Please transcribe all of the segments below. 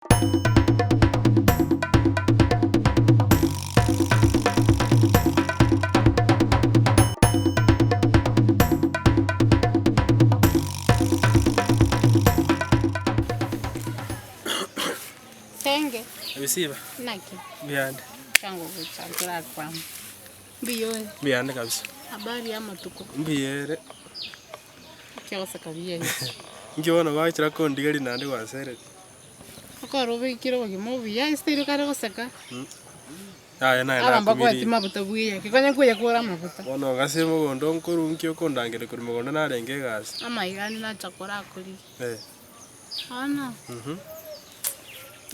Senge. Visiva. Naki. Biande. Chango kuchakira kwa. Mbiyoni. Biande kabisa. Habari ya matuko. Mbiyere. Kyo sakabiyeni. Ngiona bachira kondigari nande wasere. Akorobe kiro gimobi ya istiro kare gosaka. Aya na Abamba kwa tima butabuye. Kikonya kuya kura mabuta. Ono gasemo gondo nkuru nkyo kondangere kuri mugondo narenge gasi. Amaigani na chakora akuri. Ana.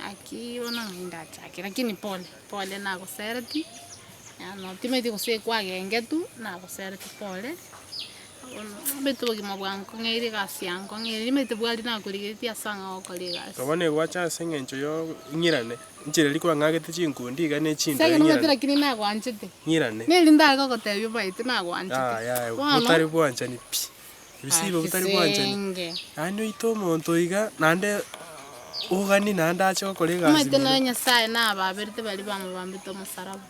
Aquí ona nginda chake lakini pole na kusereti no timeti kuse kwa genge tu na kusereti pole ono beto gima bwanko ngiri gasyanko ngiri mete bwali na kurigiti asanga okori gas kabone gwacha sengencho yo ngirane njire liko ngagete chinkundi gane chinda ngirane sege no lakini na gwanchete ngirane neli ndaga gotebyo baitu na gwanchete ya utari bwanchani pi bisibo utari bwanchani ano itomo ntoiga nande ugani nanda acho kolega mate na nyasaye na babirite bali bamubambito musaraba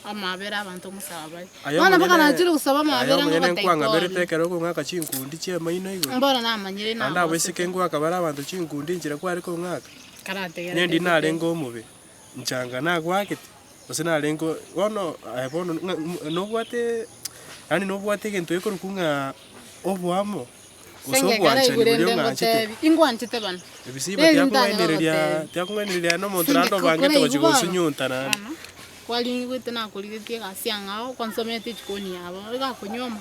amabera abantu musaraba bana baka najira usaba amabera ngo batayiko kwanga berete kero ko ngaka chinkundi che maino igo mbona na manyire na anda wesike ngo akabara abantu chinkundi njira kwa ariko ngaka karate yara nendi narengo mube nchanga na gwakete osina rengo wono bono no bwate yani no bwate gento iko rukunga obwamo ingwanchite bana ebisiba tiakung'endereria no muntu rando bangete gochigusunyuntana kwalingi gwite nakurigetie gasiang'ao kwansomete chikoni yabo gakunyoma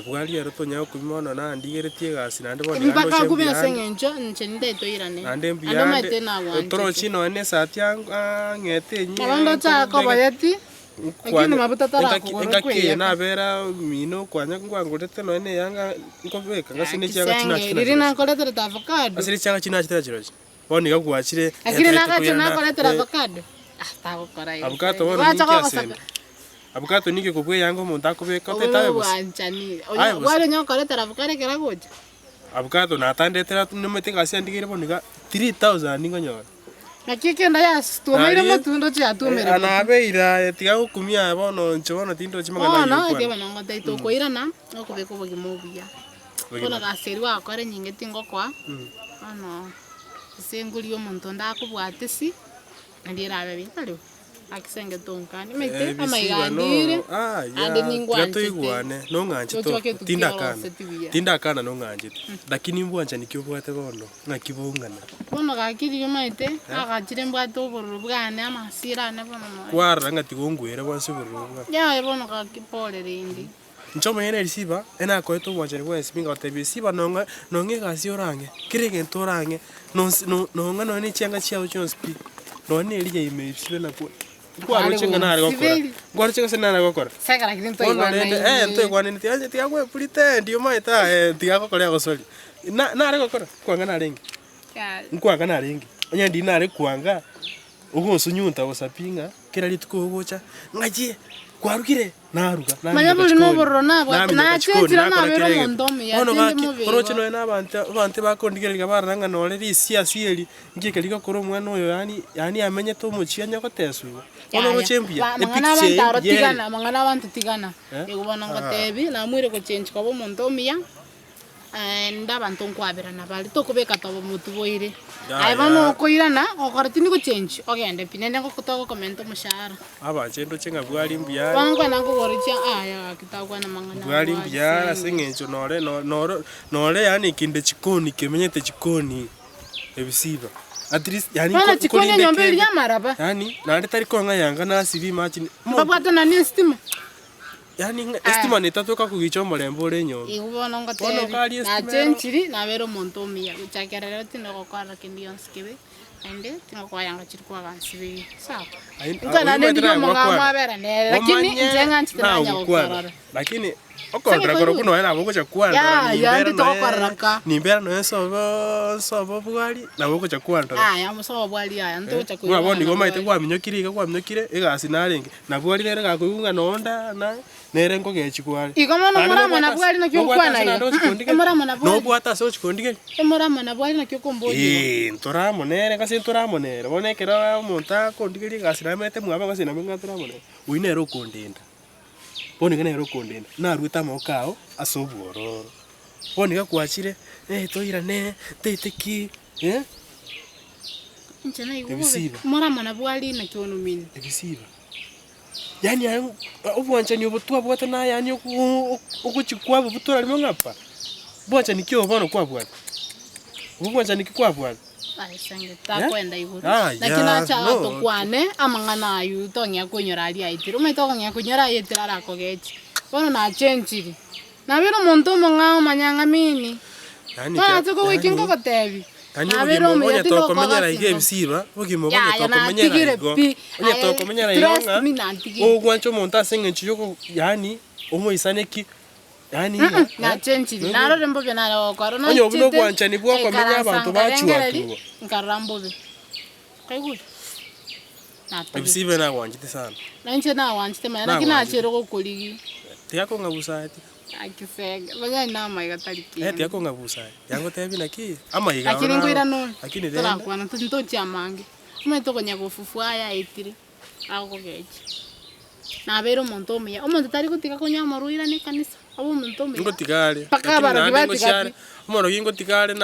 bwali ero tonya kumimono na ndigeretie gasi nande bono mpaka kubya sengencho nchende toirane nande mbiyande toro chino ne satya ng'ete nyi abando chako bayeti lakini mabuta tara ngaki na bera mino kwanya ngwangurete no ne yanga ngobeka ngasine cyaga china rina koletera avocado asiri cyaga china chitera chiroje boni gagwachire lakini naka china koletera avocado tago korai avocado bono nikiasene avocado niki kubwe yango muntu akubeka tetawe bose wanchani wale nyo koletera avocado kera goje avocado na tandetera numete ngasi andigire boniga 3000 ningonyora nakikenda yastumira matundo cha tumira anabeira tiga gukumia bono nchono tindo chimagana no ite bana ngota ito koira na okubeko bogimobia kona gaseri wa kore nyinge tingo kwa ano senguri yo muntu ndakubwatisi ndira abe bitalo akisenge tonkani mete amaigandire ande ningwa tuiguane no nganje to tindakana no nganje lakini mbwanja nikibwate bono ngakibungana bono gakiri yo maite agachire mbwate obururu bwane amasira ne bono kwara ngati gongwere bwanse bururu ya bono gakipole rindi nchoma yene risiba ena ko to bwanje bwa spinga otebi siba nonga nonge gasi orange kirege ntorange no ngano ni cyanga cyawo cyonspi none iriye imepsibe nakwo kwaro chenga nare gokora kwaro chenga senana gokora saka lakini ntoi bwana ntoi bwana nti anje tiagwe pulite ndio maita tiagokora gosoli nare gokora kwanga narengi nkwanga narengi anya ndi nare kwanga ugonsunyunta osapinga kera lituko gocha ngaje kwarukire naruga manya buli no borro nabwa na chetira nabero mondomi ya tindi mubi oroche no na abantu bakondigerega baranga no leri sieli ngike liko koro mwana oyo yani amenye to muchianya kotesu ono rochembia mangana abantu tigana yegubona ngotebi na mwire ko change ko mondomi ya ndabantu nkwabira nabali tokubeka tobo mutu boire aibano koirana okortini ko change ogende pinene ko kutogo comment mushara aba chendo chenga bwali mbia bangwa nango goricha aya kitagwa na mangana bwali mbia sengencho nore yani kinde chikoni kemenyete chikoni ebisiba at least yani ko chikoni nyombe ya maraba yani nande tari ko ngayanga na sivi match babata na ni estima yani estima netatoka kugichomba lembo lenyo igubona ngote na chenchiri na bero montomi ya chakerera tino kokara kindionskibe ende tino kwa yanga chirikwa gansibi sawa ukana ndio mongama bera ne lakini njenga nchitananya kokara lakini okondra koro kuno ena boko chakwanda nimbera no sobo bwali na boko chakwanda ya musobo bwali ya nto chakwanda ngwa bondi goma ite kwa minyokiri igasi narenge na bwali rere gakugunga nonda na nere ngogechi kwari Ikomono muramo na bwari na kyokwana iyo muramo na bwari no bwata so chikondige muramo na bwari na kyokomboje ntoramo nere kasi ntoramo nere bonekera omonta kondigeri gasira mete mwaba gasina menga ntoramo nere uinero kondenda boniga nero kondenda naruta mokao asobwororo boniga kwachire toirane teiteki nchana igugo muramo na bwari na kyono mini ebisiba yani ubwanchani obutwa bwata na yani okuchikwa butura limo ngapa bwanchani kyo bono kwa bwata ubwanchani kikwa bwata ai sange ta kwenda iguru lakini acha to kwane amangana ayu to nya kunyora ali aitiro mai to nya kunyora aitiro ara kogechi bono na chenchiri na biro muntu mongao manyanga mini yani tuko wikinga kotebi Kanyo onya to komenyera ige bisiba ogimo bonya to komenyera igo onya to komenyera yonga ogwancho monta sengenchi yoko yani omoisaneki yani na chenchiri naro rembo bena ro koro no onya obuno gwanchani bwo komenya abantu bachuwa tu nkarambo be kaiguri na bisiba na gwanchite sana na nche na gwanchite mana lakini achero kokoligi tiako ngabusati akisega banya nama igatariki tiako ngabusati yango tebi naki ama iga lakini ngwira no lakini tara kwana tunto chamange umeto konya gufufua ya itire ako gechi na bero monto meya omonto tari kutika konya maruira ni kanisa abo monto meya ngotigale pakabara kibati omoro ngotigale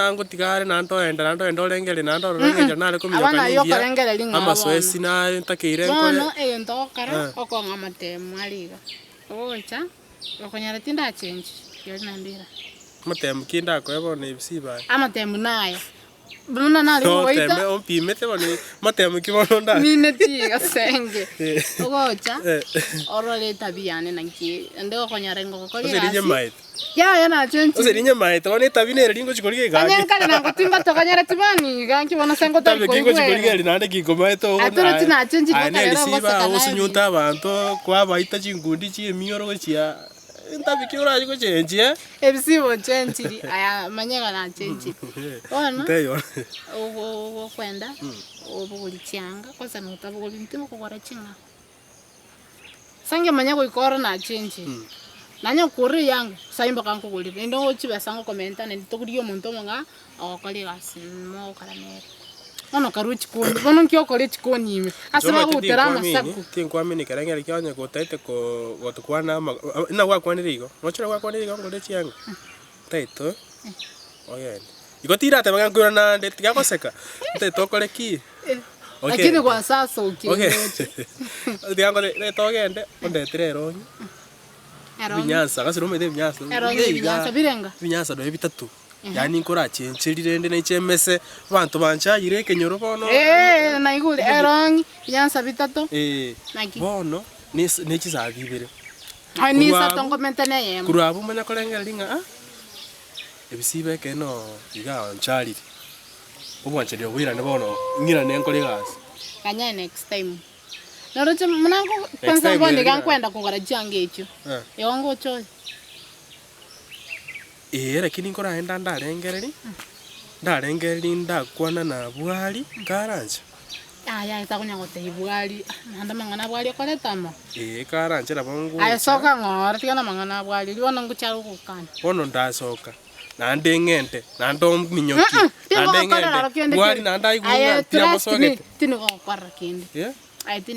na ntoenda olengere na ndo olengere na ko miyoka abana yo karengere linga ama soesi na ntakeire nkore no ento kara okonga matemu aliga ocha okonyara tinda change yo nandira matemu kinda ko yabone ibisiba amatemu naye bana nali woita tembe ompimete bone matemu kibono nda mineti gasenge ogocha orole tabiane nanki ndo okonyara ngo kokori ya na change oserinya maite bone tabinere lingo chikorige ga anyanga na kutimba tokanyara tibani ganki bona sengo tabi kingo chikorige nande kikomaite ogo atoro tina change kokare siba osunyuta abantu kwa baita chingundi chi mioro chia ntabi kiora chiko chenje ebisibo chenchiri aya manyaga na chenchiri ona teyo ogo kwenda obuguli chianga kosa no tabuguli ntimo kokora chinga sange manyago ikora na chenchiri nanya kuri yangu saimba kanko kuli ndo chiba sango komenta ne tokuri yo muntu monga okali gasimo karamere ono karuchi kuni bono nkyo kole chikoni ime asaba gutera masaku tinkwamini karengera kyanya gotaite ko gotukwana na gwakwanirigo nochira gwakwanirigo ngode chianga taito oyende igotira te bagangura na ndeti gakoseka taito kole ki lakini kwa sasa ukiri ndiango le togende ondetire ronyi Vinyasa kasi rumete vinyasa vinyasa birenga vinyasa do bitatu yani nkora chencherire nde nechemese bantu bancha ireke nyoro bono na igule erongi vinyasa bitatu naki bono nechi za bibere ni sa tongo mentane yem kurabu manya kolengera linga ebisibe keno iga onchari obwanche dio wira ne bono ngira ne nkole gas kanya next time Naroche mnango kwanza mbone gankwenda kugara jange echo. Yongo choy. Lakini nkora enda ndarengereri. Ndarengereri ndakwana na bwali karanje. Ya itakunya gote bwali. Nanda mangana bwali koletamo. Karanje rabongo. Soka ngora tigana mangana bwali liwana ngucharu kukana. Bono ndasoka. Nande ngente, nando minyoki. Nande ngente. Bwali nanda igunga tira mosoke. Tino kwara kende.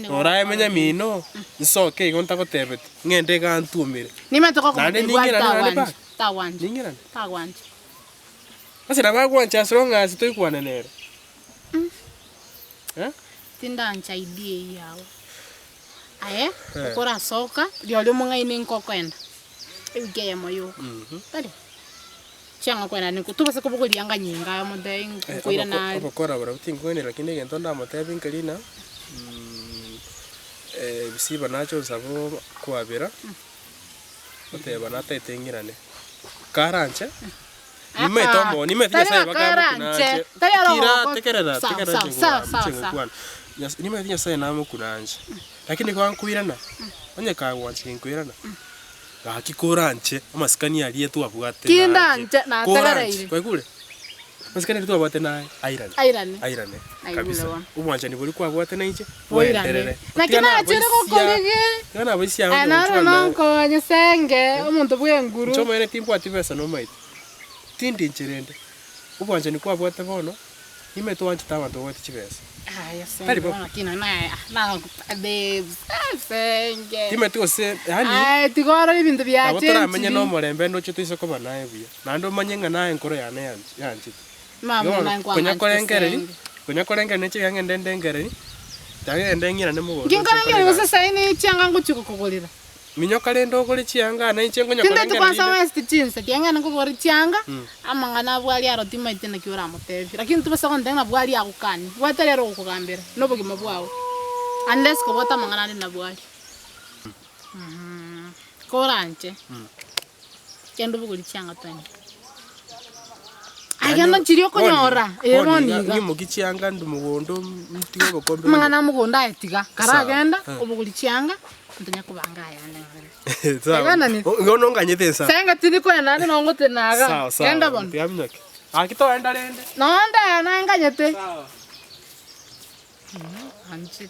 Ora menya mino nsoke igonta ko tebet ngende ga ntumire nimetoko ko tawanje ningira tawanje asira bagwancha songa sitoi kwanenera tinda nchaidie yao ukora soka lyo munga ini nkokwenda ige ya moyo tali changa kwenda nikutubase ko buguli yanga nyinga yo mode nkuira na bakora bara utingwene lakini gento ndamote binkelina bisiba nacho sabo kwabira oteba natetengirane karanje nimetomo nimetinya bakamukunanje kira tekerera chingukwana nimetinya sai namukunanje lakini kwa nkuirana onye kagwanchi nkuirana gakikoranje amasikani aliye tu abwate kindanje na tegereire kwa kule Masikani tu abate na airane. Airane. Airane. Ai, Kabisa. ule wa. Umwanjani buri kwa abate na iche. Oirane. Na kina achire kokorege. Kana abisia. Ana nonko nyesenge omuntu bwenguru. Choma ene timbo ati pesa no mait. Tindi nchirende. Umwanjani kwa abate bono. Ime tu anchi tawa to wati chipesa. Aya senge. Kina na senge. Time tu se yani. Ai tigoro ibintu bya change. Abatora amenye no morembe no chitu iso koba nae buya. Nando manyenga nae nkoro ya ne yanchi. Mama na ngwa. Kunya korengere neche yange ndendengere. Tage ndengira ne mugo. Ngingarengere wose saini cyanga nguchuko kugulira. Minyoka lendo kuri cyanga na ichengo nyakorengere. Tinde tukwanza west chinse cyanga ngukuri cyanga. Amangana bwali aro timaite na kiura mutevi. Lakini tubasa ko ndenga bwali akukani. Bwaterero ukugambira. No bugima bwawe. Unless ko bota mangana na bwali. Koranje. Kendo buguri cyanga tani. Agenda nchirio konyora eroniga ngimo gicyanga ndumugondo mtigo bokombe mangana mugonda etiga karagenda ubuguri cyanga ntunya kubanga yana sawa ngono nganyete sa senga tiri kwenda no ngote naga kenda bon yamnyoke akito enda rende no nda na nganyete sawa anchi